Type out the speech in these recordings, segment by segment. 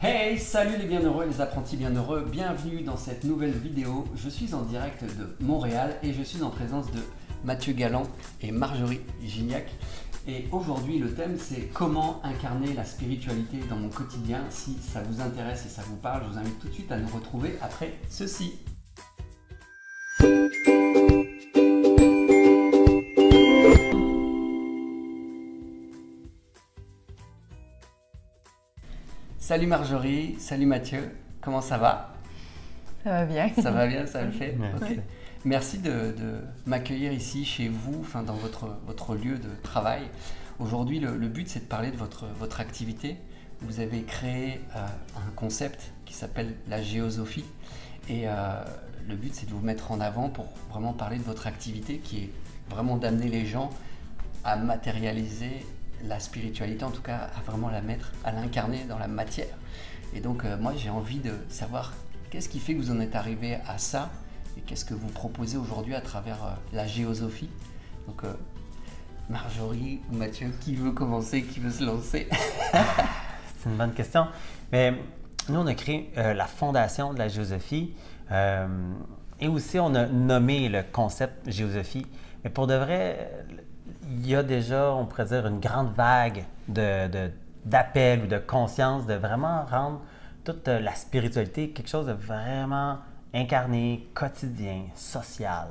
Hey, salut les bienheureux, les apprentis bienheureux, bienvenue dans cette nouvelle vidéo. Je suis en direct de Montréal et je suis en présence de Mathieu Galland et Marjorie Gignac. Et aujourd'hui, le thème, c'est comment incarner la spiritualité dans mon quotidien. Si ça vous intéresse et ça vous parle, je vous invite tout de suite à nous retrouver après ceci. Salut Marjorie, salut Mathieu, comment ça va? Ça va bien. Ça va bien, ça le fait? Merci. Okay. Merci de m'accueillir ici chez vous, enfin, dans votre lieu de travail. Aujourd'hui, le but, c'est de parler de votre activité. Vous avez créé un concept qui s'appelle la géosophie. Et le but, c'est de vous mettre en avant pour vraiment parler de votre activité qui est vraiment d'amener les gens à matérialiser la spiritualité, en tout cas à vraiment la mettre, à l'incarner dans la matière. Et donc moi j'ai envie de savoir qu'est-ce qui fait que vous en êtes arrivé à ça et qu'est-ce que vous proposez aujourd'hui à travers la géosophie. Donc Marjorie ou Mathieu, qui veut commencer, qui veut se lancer? C'est une bonne question. Mais nous on a créé la fondation de la géosophie et aussi on a nommé le concept géosophie. Mais pour de vrai, il y a déjà, on pourrait dire, une grande vague d'appels ou de conscience de vraiment rendre toute la spiritualité quelque chose de vraiment incarné, quotidien, social.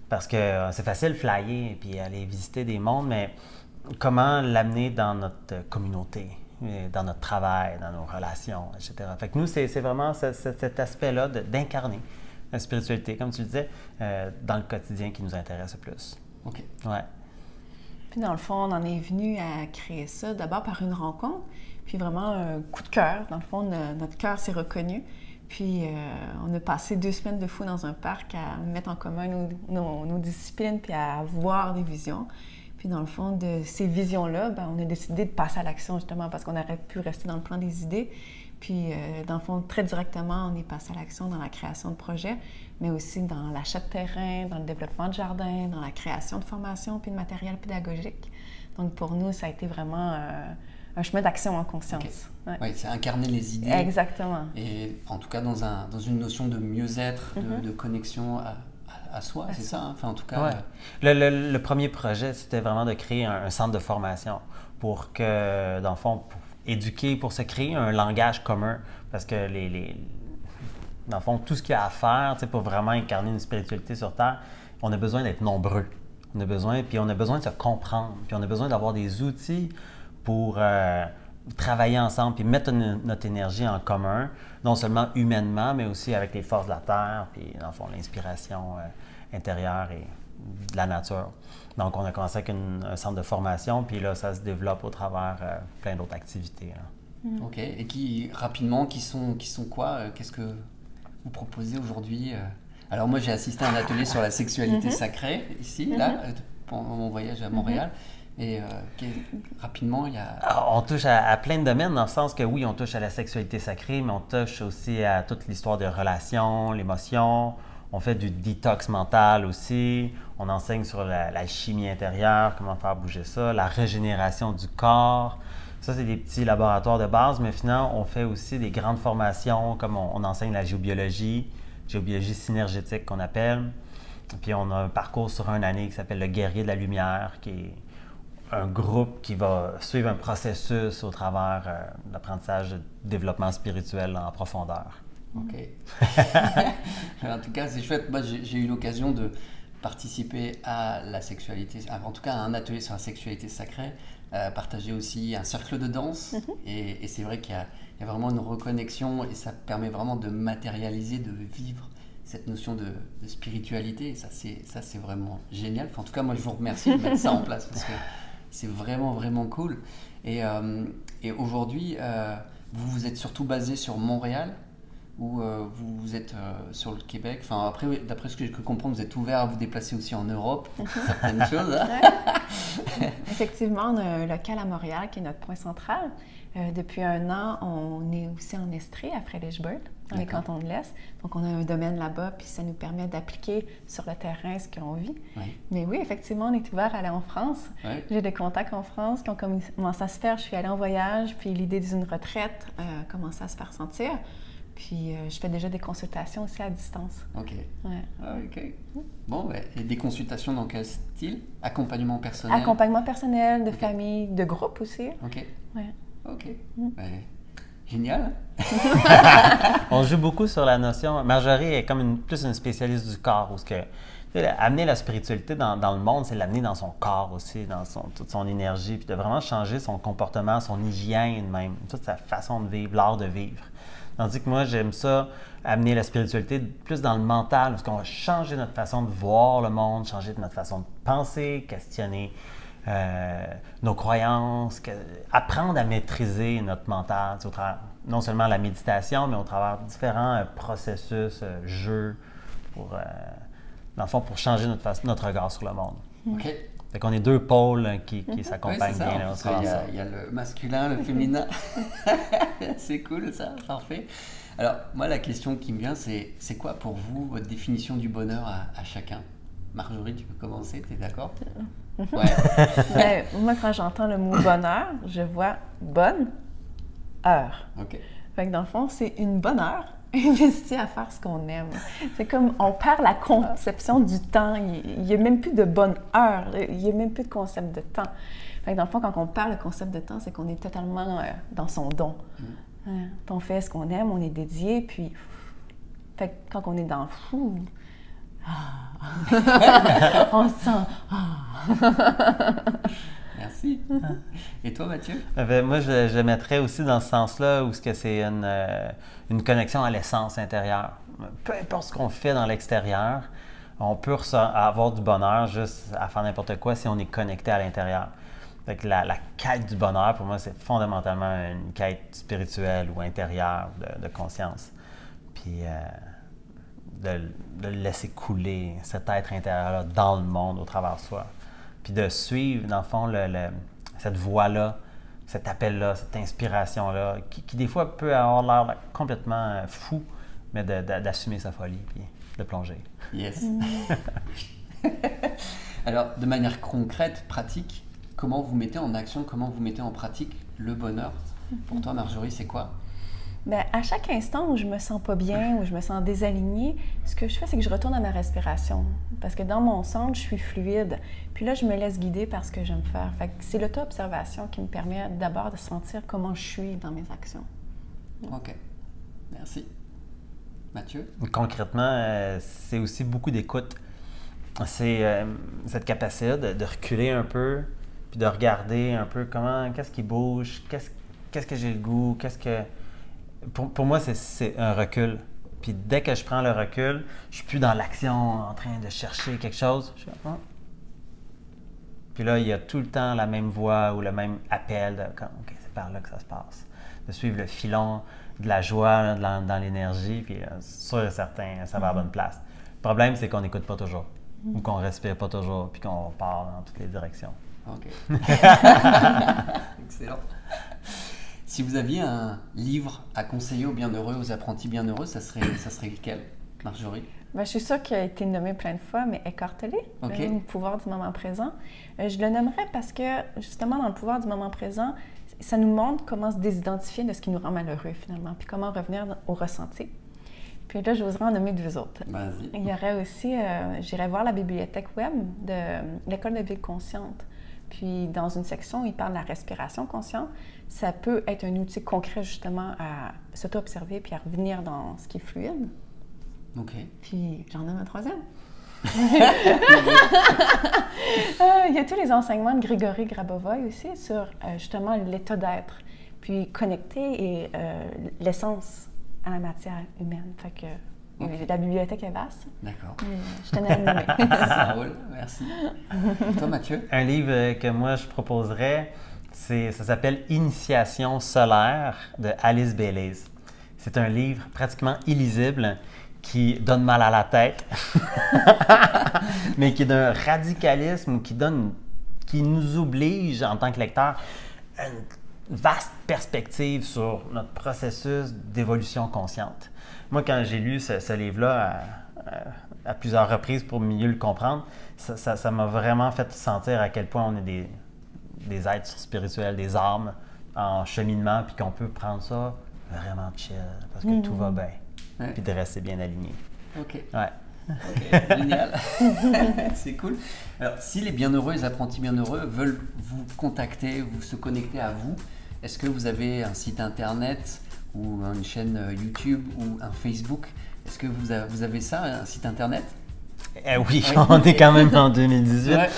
Parce que c'est facile de flyer et puis aller visiter des mondes, mais comment l'amener dans notre communauté, dans notre travail, dans nos relations, etc. Fait que nous, c'est vraiment cet aspect-là d'incarner la spiritualité, comme tu le disais, dans le quotidien qui nous intéresse le plus. OK. Ouais. Puis dans le fond, on en est venu à créer ça d'abord par une rencontre, puis vraiment un coup de cœur. Dans le fond, notre cœur s'est reconnu. Puis on a passé 2 semaines de fou dans un parc à mettre en commun nos disciplines, puis à avoir des visions. Puis dans le fond, de ces visions-là, on a décidé de passer à l'action justement parce qu'on aurait pu rester dans le plan des idées. Puis, dans le fond, très directement, on est passé à l'action dans la création de projets, mais aussi dans l'achat de terrain, dans le développement de jardins, dans la création de formations puis de matériel pédagogique. Donc, pour nous, ça a été vraiment un chemin d'action en conscience. Okay. Ouais. Oui, c'est incarner les idées. Exactement. Et en tout cas, dans une notion de mieux-être, de connexion à soi, c'est ça? Hein? Enfin, en tout cas... Ouais. Le premier projet, c'était vraiment de créer un centre de formation pour que, dans le fond, éduquer, pour se créer un langage commun. Parce que, dans le fond, tout ce qu'il y a à faire pour vraiment incarner une spiritualité sur Terre, on a besoin d'être nombreux. On a besoin de se comprendre. Puis on a besoin d'avoir des outils pour travailler ensemble puis mettre notre énergie en commun, non seulement humainement, mais aussi avec les forces de la Terre, puis dans le fond, l'inspiration intérieure et de la nature. Donc, on a commencé avec un centre de formation, puis là, ça se développe au travers plein d'autres activités. Là. OK. Et qui sont quoi? Qu'est-ce que vous proposez aujourd'hui? Alors, moi, j'ai assisté à un atelier sur la sexualité sacrée, ici, là, pendant mon voyage à Montréal. Et rapidement, il y a... Alors, on touche à plein de domaines, dans le sens que oui, on touche à la sexualité sacrée, mais on touche aussi à toute l'histoire de relations, l'émotion. On fait du détox mental aussi. On enseigne sur la chimie intérieure, comment faire bouger ça, la régénération du corps. Ça, c'est des petits laboratoires de base, mais finalement, on fait aussi des grandes formations, comme on enseigne la géobiologie synergétique qu'on appelle. Puis on a un parcours sur 1 année qui s'appelle le Guerrier de la Lumière, qui est un groupe qui va suivre un processus au travers l'apprentissage de développement spirituel en profondeur. OK. En tout cas, c'est chouette. Moi, j'ai eu l'occasion de participer à la sexualité, en tout cas à un atelier sur la sexualité sacrée, partager aussi un cercle de danse. Et c'est vrai qu'il y a vraiment une reconnexion et ça permet vraiment de matérialiser, de vivre cette notion de spiritualité. Et ça, c'est vraiment génial. Enfin, en tout cas, moi, je vous remercie de mettre ça en place parce que c'est vraiment, vraiment cool. Et aujourd'hui, vous êtes surtout basé sur Montréal. ou vous êtes sur le Québec? Enfin, après, oui, d'après ce que j'ai cru comprendre, vous êtes ouvert à vous déplacer aussi en Europe pour certaines choses. Hein? Effectivement, on a un local à Montréal qui est notre point central. Depuis 1 an, on est aussi en Estrie, à Fredericksburg, dans les cantons de l'Est. Donc, on a un domaine là-bas, puis ça nous permet d'appliquer sur le terrain ce qu'on vit. Oui. Mais oui, effectivement, on est ouvert à aller en France. Oui. J'ai des contacts en France qui ont commencé à se faire. Je suis allée en voyage, puis l'idée d'une retraite a commencé à se faire sentir. Puis, je fais déjà des consultations aussi à distance. OK. Ouais. Ah, OK. Bon, ouais. Et des consultations dans quel style? Accompagnement personnel? Accompagnement personnel, de famille, de groupe aussi. OK. Ouais. OK. Ouais. Génial. On joue beaucoup sur la notion. Marjorie est comme plus une spécialiste du corps, où amener la spiritualité dans le monde, c'est l'amener dans son corps aussi, dans toute son énergie, puis de vraiment changer son comportement, son hygiène même, toute sa façon de vivre, l'art de vivre. Tandis que moi, j'aime ça, amener la spiritualité plus dans le mental, parce qu'on va changer notre façon de voir le monde, changer notre façon de penser, questionner nos croyances, apprendre à maîtriser notre mental, au travers non seulement la méditation, mais au travers différents processus, jeux, dans le fond, pour changer notre regard sur le monde. OK. Fait qu'on est 2 pôles qui s'accompagnent Ouais, bien. Il y a le masculin, le féminin. C'est cool ça, parfait. Alors, moi, la question qui me vient, c'est quoi pour vous votre définition du bonheur à chacun? Marjorie, tu peux commencer, tu es d'accord? Ouais. Ben, moi, quand j'entends le mot bonheur, je vois bonne heure. OK. Fait que dans le fond, c'est une bonne heure investie à faire ce qu'on aime. C'est comme on perd la conception du temps. Il n'y a même plus de bonne heure. Il n'y a même plus de concept de temps. Fait que dans le fond, quand on perd le concept de temps, c'est qu'on est totalement dans son don. On fait ce qu'on aime, on est dédié, puis fait que quand on est dans le fou, on se sent Merci. Et toi, Mathieu? Moi, je mettrais aussi dans ce sens-là où c'est une connexion à l'essence intérieure. Peu importe ce qu'on fait dans l'extérieur, on peut avoir du bonheur juste à faire n'importe quoi si on est connecté à l'intérieur. Fait que la quête du bonheur, pour moi, c'est fondamentalement une quête spirituelle ou intérieure de conscience. Puis de le laisser couler, cet être intérieur-là, dans le monde, au travers de soi. Puis de suivre, dans le fond, cette voie-là, cet appel-là, cette inspiration-là, qui des fois peut avoir l'air complètement fou, mais d'assumer sa folie, puis de plonger. Yes. Alors, de manière concrète, pratique, comment vous mettez en action, comment vous mettez en pratique le bonheur? Pour toi, Marjorie, c'est quoi? Bien, à chaque instant où je me sens pas bien, où je me sens désalignée, ce que je fais, c'est que je retourne à ma respiration. Parce que dans mon centre, je suis fluide. Puis là, je me laisse guider par ce que j'aime faire. Fait que c'est l'auto-observation qui me permet d'abord de sentir comment je suis dans mes actions. OK. Merci. Mathieu? Concrètement, c'est aussi beaucoup d'écoute. C'est cette capacité de reculer un peu, puis de regarder un peu qu'est-ce qui bouge, qu'est-ce que j'ai le goût, Pour moi, c'est un recul. Puis dès que je prends le recul, je suis plus dans l'action, en train de chercher quelque chose. Je fais, Puis là, il y a tout le temps la même voix ou le même appel de OK, c'est par là que ça se passe. De suivre le filon de la joie dans l'énergie, puis sûr et certain, ça va à la bonne place. Le problème, c'est qu'on n'écoute pas toujours, ou qu'on respire pas toujours, puis qu'on part dans toutes les directions. OK. Excellent. Si vous aviez un livre à conseiller aux bienheureux, aux apprentis bienheureux, ça serait lequel, Marjorie? Bien, je suis sûre qu'il a été nommé plein de fois, mais Eckhart Tolle, Okay. Le pouvoir du moment présent. Je le nommerais parce que, justement, dans le pouvoir du moment présent, ça nous montre comment se désidentifier de ce qui nous rend malheureux, finalement, puis comment revenir au ressenti. Puis là, j'oserais en nommer 2 autres. Vas-y. Il y aurait aussi, j'irais voir la bibliothèque web de l'École de vie consciente. Puis, dans une section, il parle de la respiration consciente. Ça peut être un outil concret, justement, à s'auto-observer puis à revenir dans ce qui est fluide. OK. Puis, j'en ai un 3e. Il y a tous les enseignements de Grigory Grabovoy aussi sur, justement, l'état d'être, puis connecter et l'essence à la matière humaine. Fait que la bibliothèque est vaste. D'accord. Je tenais à le nommer. Ça roule, merci. Et toi, Mathieu? Un livre que moi, je proposerais, ça s'appelle « Initiation solaire » de Alice Bayles. C'est un livre pratiquement illisible qui donne mal à la tête, mais qui est d'un radicalisme qui nous oblige en tant que lecteur à une vaste perspective sur notre processus d'évolution consciente. Moi, quand j'ai lu ce livre-là à plusieurs reprises pour mieux le comprendre, ça m'a vraiment fait sentir à quel point on est des êtres spirituels, des âmes en cheminement, puis qu'on peut prendre ça vraiment chill, parce que tout va bien, puis de rester bien aligné. OK. Ouais. OK, génial. C'est cool. Alors, si les bienheureux, les apprentis bienheureux veulent vous contacter, se connecter à vous, est-ce que vous avez un site internet ou une chaîne YouTube ou un Facebook? Est-ce que vous avez ça, un site internet? Oui, on est quand même en 2018. Ouais.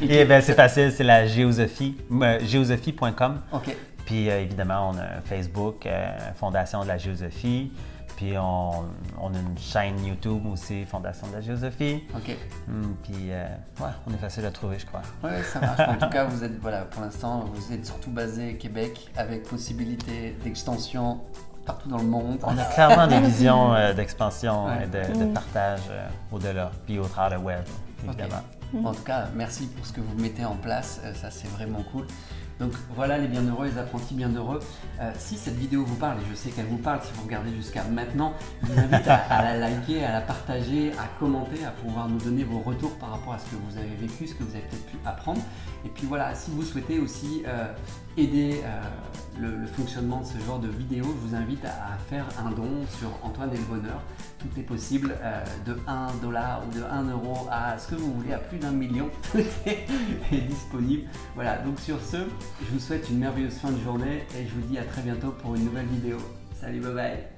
Et bien, c'est facile, c'est la géosophie, géosophie.com. OK. Puis évidemment, on a Facebook, Fondation de la géosophie. Puis on a une chaîne YouTube aussi, Fondation de la géosophie. OK. Puis ouais, on est facile à trouver, je crois. Oui, ça marche. En tout cas, vous êtes, voilà, pour l'instant, vous êtes surtout basé au Québec avec possibilité d'extension partout dans le monde. On a clairement des visions d'expansion et de partage au-delà, puis au travers le web, évidemment. Okay. En tout cas, merci pour ce que vous mettez en place. Ça, c'est vraiment cool. Donc voilà les bienheureux, les apprentis bienheureux. Si cette vidéo vous parle, et je sais qu'elle vous parle si vous regardez jusqu'à maintenant, je vous invite à la liker, à la partager, à commenter, à pouvoir nous donner vos retours par rapport à ce que vous avez vécu, ce que vous avez peut-être pu apprendre. Et puis voilà, si vous souhaitez aussi aider le fonctionnement de ce genre de vidéo, je vous invite à faire un don sur Antoine et le Bonheur. Tout est possible, de $1 ou de 1 euro à ce que vous voulez, à plus d'1 million, tout est disponible. Voilà, donc sur ce, je vous souhaite une merveilleuse fin de journée et je vous dis à très bientôt pour une nouvelle vidéo. Salut, bye bye!